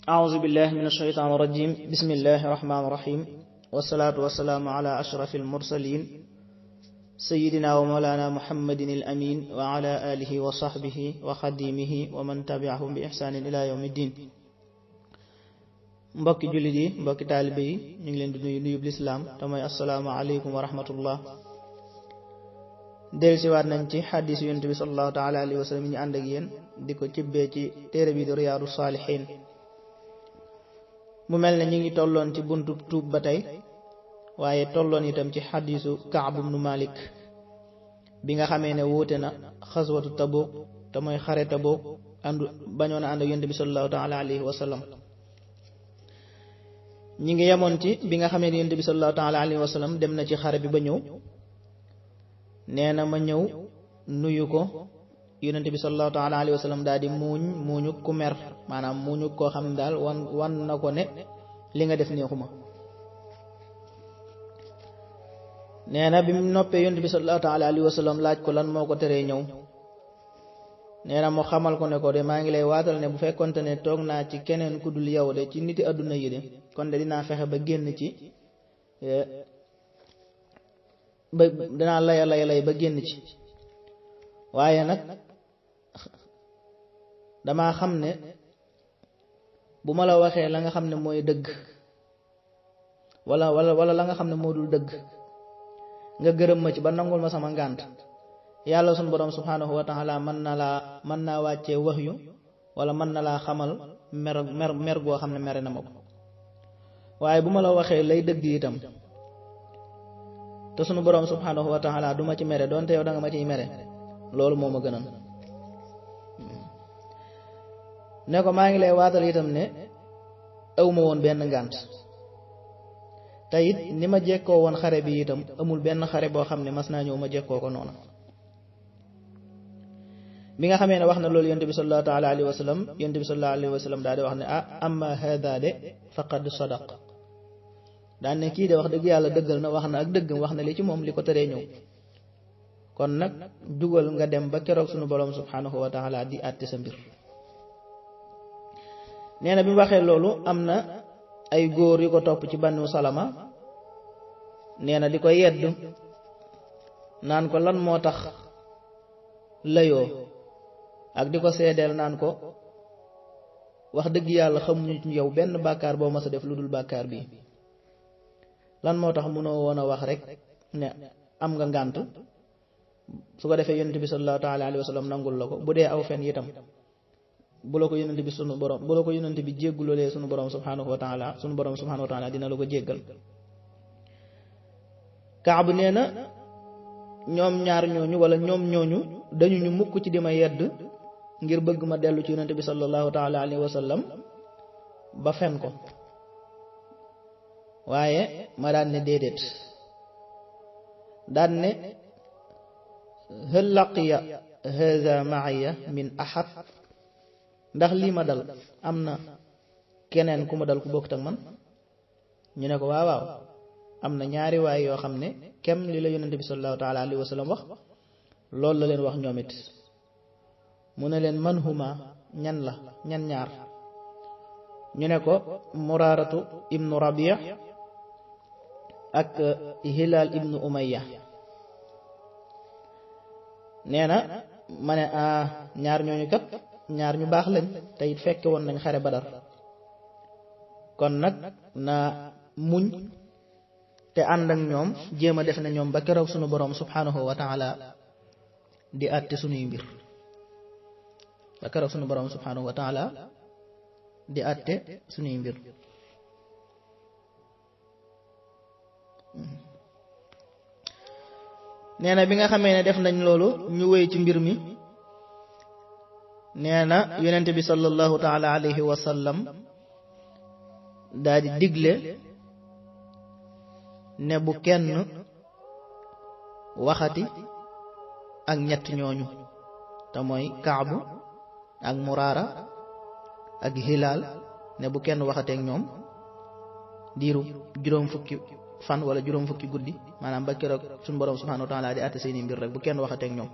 أعوذ بالله من الشيطان الرجيم بسم الله الرحمن الرحيم والصلاة والسلام على أشرف المرسلين سيدنا ومولانا محمد الأمين وعلى آله وصحبه وخديمه ومن تبعهم بإحسان إلى يوم الدين. mbokki jullit yi mbokki taalibe yi ñu ngi leen di nuyu nuyub lislaam te mooy assalaamu aleykum wa rahmatullah. dellusiwaat nañ ci xadiis yonent bi sallallahu taala alayhi wa sallam yi ñu ànd ak yéen di ko cibbee ci téere bi di riyaadu saalixiin. mu mel ne ñu ngi tolloon ci buntu tuub ba tey, waaye tolloon itam ci xadiisu Kaab ibnu Malik bi nga xamee ne wuute na xaswatu Tabuk te mooy xare Tabuk bañoon a ànd ak yonent bi sallallahu taala alayhi wa sallam. ñi ngi yemoon ci bi nga xamee ne yonent bi sallallahu taala alayhi wa sallam dem na ci xare bi ba ñëw, nee na ma ñëw nuyu ko. yonent bi sallallahu taala alayhi wa sallam daal di muuñu ku mer, maanaam muuñu koo xam ne daal wan na ko ne li nga def neexuma. nee na bi mu noppee yonent bi sallallahu taala alayhi wa sallam laaj ko lan moo ko teree ñëw. nee na mu xamal ko ne ko de maa ngi lay waatal ne bu fekkonte ne toog naa ci keneen ku dul yow de ci niti àdduna yi de kon de dinaa fexe ba génn ci ba dinaa lay ba génn ci. waaye nag damaa xam ne bu ma la waxee la nga xam ne mooy dëgg wala la nga xam ne moo dul dëgg nga gërëm ma ci ba nangul ma sama ngànt, yàlla sunu borom subhanahu wa taala mën naa wàccee wahyu wala mën na laa xamal mer goo xam ne mere na ma ko. waaye bu ma la waxee lay dëgg itam te sunu borom subhanahu wa taala du ma ci mere doonte yow da nga ma ciy mere, loolu moo ma gënal. ne ko maa ngi lay waatal itam ne awma woon benn ngànt, te it ni ma jekkoo woon xare bi itam amul benn xare boo xam ne mas naa ñëw ma jekkoo ko noonu. bi nga xamee ne wax na loolu yonent bi sallallahu taala alayhi wa sallam, yonent bi sallallahu alayhi wa sallam daal di wax ne amma hada de faqad sadaq, daan ne kii de wax dëgg yàlla dëggal na, wax na ak dëggam, wax na li ci moom li ko teree ñëw. kon nag jugal nga dem ba keroog sunu borom subhanahu wa taala di àtte sa mbir. nee na bi mu waxee loolu am na ay góor yu ko topp ci Banu Salama, nee na di ko yedd naan ko lan moo tax layoo, ak di ko seedeel naan ko wax dëgg yàlla xamuñu ci yow benn bàkkaar boo mas a def lu dul bàkkaar bi, lan moo tax mënoo woon a wax rek ne am nga ngànt, su ko defee yonent bi sallallahu taala alayhi wa sallam nangul la ko. bu dee aw fen itam bu la ko yonent bi jégguloolee sunu borom subhanahu wa taala dina la ko jéggal. Kaab nee na ñoom ñaar ñooñu wala ñoom ñooñu dañu ñu mukk ci di ma yedd ngir bëgg ma dellu ci yonent bi sallallahu taala alayhi wa sallam ba fen ko, waaye ma daan ne déedéet, daan ne hal laqiya hadha maaya min ahad, ndax lii ma dal am na keneen ku ma dal ku bokkut ak man. ñu ne ko waaw am na ñaari waay yoo xam ne kem li la yonent bi sallallahu taala alayhi wa sallam wax loolu la leen wax ñoom it. mu ne leen man huma, ñan ñaar. ñu ne ko Muraaratu ibnu Rabi' ak Hilaal ibnu Umayya. nee na ma ne ñaar ñooñu kat ñaar ñu baax lañ te it fekke woon nañ xare Badar, kon nag na muñ te ànd ak ñoom jéem a def na ñoom ba keroog sunu borom subhanahu wa taala di àtte sunuy mbir, ba keroog sunu borom subhanahu wa taala di àtte sunuy mbir. nee na bi nga xamee ne def nañ loolu ñu wéy ci mbir mi, nee na yonent bi sallallahu taala alayhi wa sallam daal di digle ne bu kenn waxati ak ñett ñooñu te mooy Kaabu ak Muraara ak Hilaal, ne bu kenn waxatee ak ñoom diiru juróom fukki fan wala juróom fukki guddi, maanaam ba keroog suñu borom subhanahu wa taala di àtte seeni mbir rek bu kenn waxatee ak ñoom.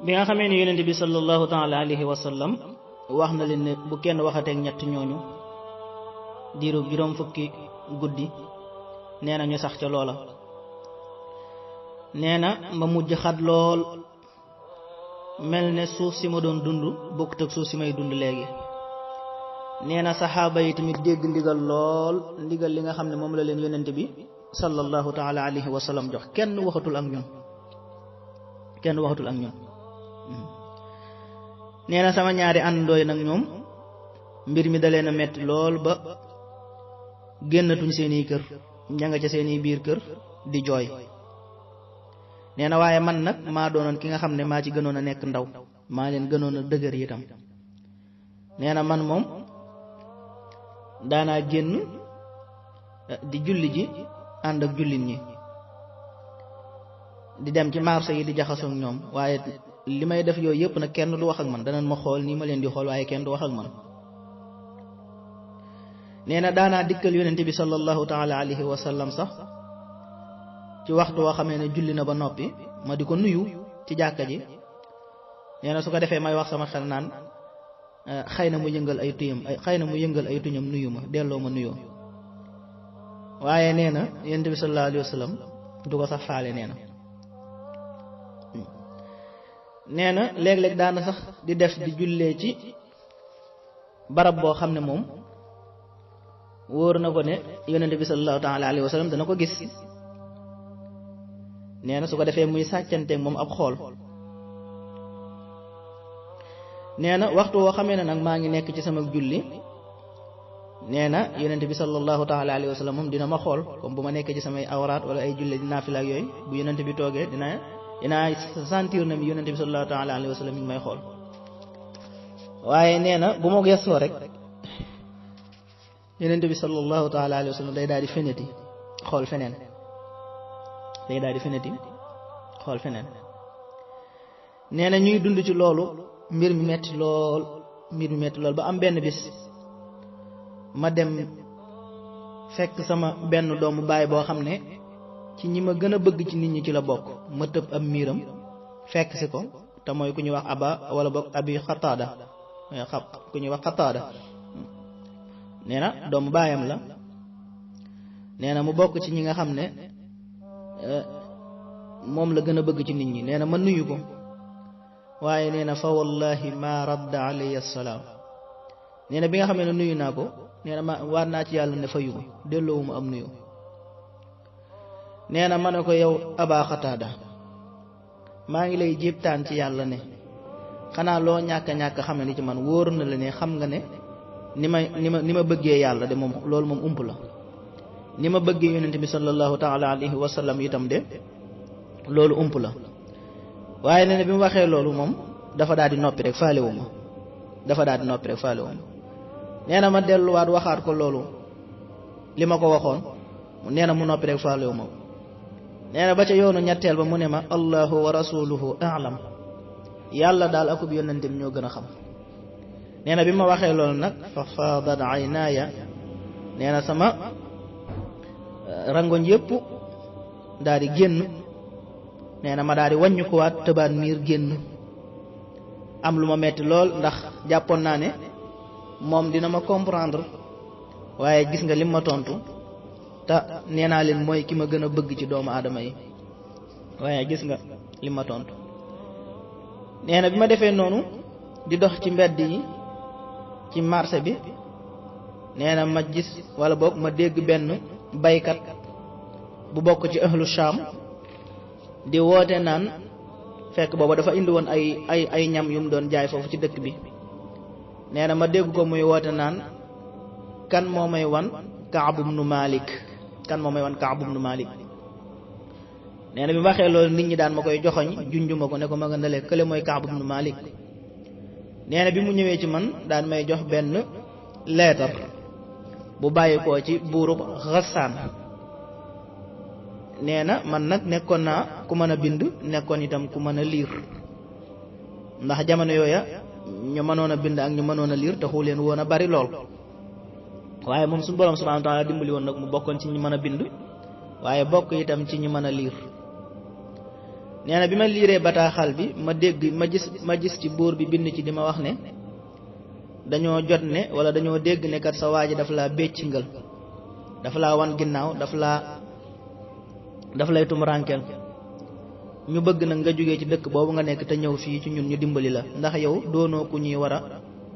bi nga xamee ni yonent bi sallallahu taala alayhi wa sallam wax na leen ne bu kenn waxateeg ñett ñooñu diirub juróom fukki guddi nee na ñu sax ca loola. nee na ma mujj xat lool mel ne suuf si ma doon dund bokkut ak suuf si may dund léegi. nee na saxaaba yi tamit dégg ndigal lool, ndigal li nga xam ne moom la leen yonent bi sallallahu taala alayhi wa sallam jox. kenn waxatul ak ñun nee na sama ñaari àndooy nag ñoom mbir mi da leen a metti lool ba génnatuñ seeni kër, ña nga ca seeni biir kër di jooy. nee na waaye man nag maa doonoon ki nga xam ne maa ci gënoon a nekk ndaw, maa leen gënoon a dëgër itam. nee na man moom daanaa génn di julli ji ànd ak jullit ñi, di dem ci marché yi di jaxasoo ak ñoom, waaye li may def yooyu yëpp nag kenn du wax ak man, danañ ma xool nii ma leen di xool waaye kenn du wax ak man. nee na daanaa dikkal yonente bi sallallahu taala alayhi wa sallam sax ci waxtu woo xamee ne julli na ba noppi ma di ko nuyu ci jàkka ji. nee na su ko defee may wax sama xel naan xëy na mu yëngal ay tuñam nuyu ma, delloo ma nuyoo. waaye nee na yonente bi sallallahu alayhi wa sallam du ko sax faale. nee na léeg-léeg daana sax di def di jullee ci barab boo xam ne moom wóor na ko ne yonente bi sallallahu taala alayhi wa sallam dana ko gis. nee na su ko defee muy sàccanteeg moom ab xool. nee na waxtu woo xamee ne nag maa ngi nekk ci sama julli, nee na yonente bi sallallahu taala alayhi wa sallam moom dina ma xool, comme bu ma nekkee ci samay awraat wala ay julli di naafila ak yooyu, bu yonente bi toogee dinaa sentir na mi yonente bi sallallahu taala alayhi wa sallam mi ngi may xool. waaye nee na bu ma gëstoo rek yonente bi sallallahu taala alayhi wa sallam day daal di feneti xool feneen. nee na ñuy dund ci loolu, mbir mi metti lool ba am benn bis ma dem fekk sama benn doomu baay boo xam ne ci ñi ma gën a bëgg ci nit ñi ci la bokk, ma tëb am miiram fekk si ko, te mooy ku ñuy wax abi xataada, ku ñuy wax xataada. nee na doomu baayam la. nee na mu bokk ci ñi nga xam ne moom la gën a bëgg ci nit ñi. nee na ma nuyu ko, waaye nee na fa wallahi ma radda alayya salaam. nee na bi nga xam ne nuyu naa ko, nee na ma waat naa ci yàlla ne fayu ma, delloowu ma am nuyu. nee na ma ne ko yow aba xataada, maa ngi lay jéptaan ci yàlla ne xanaa loo ñàkk xam ne ci man wóor na la ne xam nga ne ni ma bëggee yàlla de moom loolu moom ump la, ni ma bëggee yonente bi sallallahu taala alayhi wa sallam itam de loolu ump la. waaye nee na bi mu waxee loolu moom dafa daal di noppi rek faalewu ma. nee na ma delluwaat waxaat ko loolu li ma ko waxoon, nee na mu noppi rek faalewu ma. nee na ba ca yoonu ñetteel ba mu ne ma allahu wa rasuluhu a'lam, yàlla daal akub yonente bi ñoo gën a xam. nee na bi ma waxee loolu nag fa faadat aynaaya, nee na sama rangoñ yëpp daal di génn. nee na ma daal di wàññi ko waat tëbaat miir génn. am lu ma metti lool ndax jàppoon naa ne moom dina ma comprendre, waaye gis nga lim ma tontu, te nee naa leen mooy ki ma gën a bëgg ci doomu aadama yi, waaye gis nga lim ma tontu. nee na bi ma defee noonu di dox ci mbedd yi ci marché bi, nee na ma gis wala boog ma dégg benn baykat bu bokk ci ahlu Sham di woote naan, fekk booba dafa indi woon ay ñam yu mu doon jaay foofu ci dëkk bi. nee na ma dégg ko muy woote naan kan moo may wan Kaab ibnu Malik. nee na bi ma waxee loolu nit ñi daan ma koy joxoñ junjuma ko ne ko ma nga ndalee kële mooy Kaab ibnu Malik. nee na bi mu ñëwee ci man daan may jox benn leetar bu bàyyi koo ci buurub Ghassan. nee na man nag nekkoon naa ku mën a bind, nekkoon itam ku mën a liir, ndax jamono yooya ñu mënoon a bind ak ñu mënoon a liir taxu leen woon a bari lool. waaye moom suñu borom subhanahu wa ta'ala dimbali woon nag mu bokkoon ci ñu mën a bind, waaye bokk itam ci ñu mën a liir. nee na bi ma liiree bataaxal bi ma gis ci buur bi bind ci di ma wax ne dañoo jot ne wala dañoo dégg ne kat sa waa ji daf laa béccingal dafa laa wan ginnaaw daf lay tumurankeel ñu bëgg nag nga jógee ci dëkk boobu nga nekk te ñëw fii ci ñun ñu dimbali la ndax yow doonoo ku ñuy war a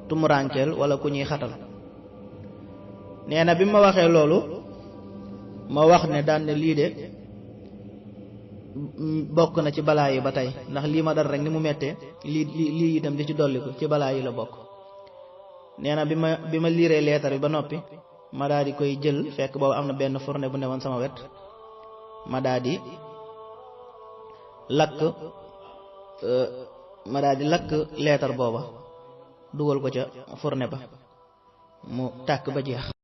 tumurankeel wala ku ñuy xatal nee na bi ma waxee loolu ma wax ne daan ne lii de bokk na ci balaa yi ba tey ndax lii ma dal rek ni mu mettee lii itam di ci dolliku ci balaa yi la bokk. nee na bi ma liiree leetar bi ba noppi ma daal di koy jël fekk boobu am na benn fourne bu newoon sama wet ma daal di lakk leetar booba dugal ko ca fourne ba mu tàkk ba jeex.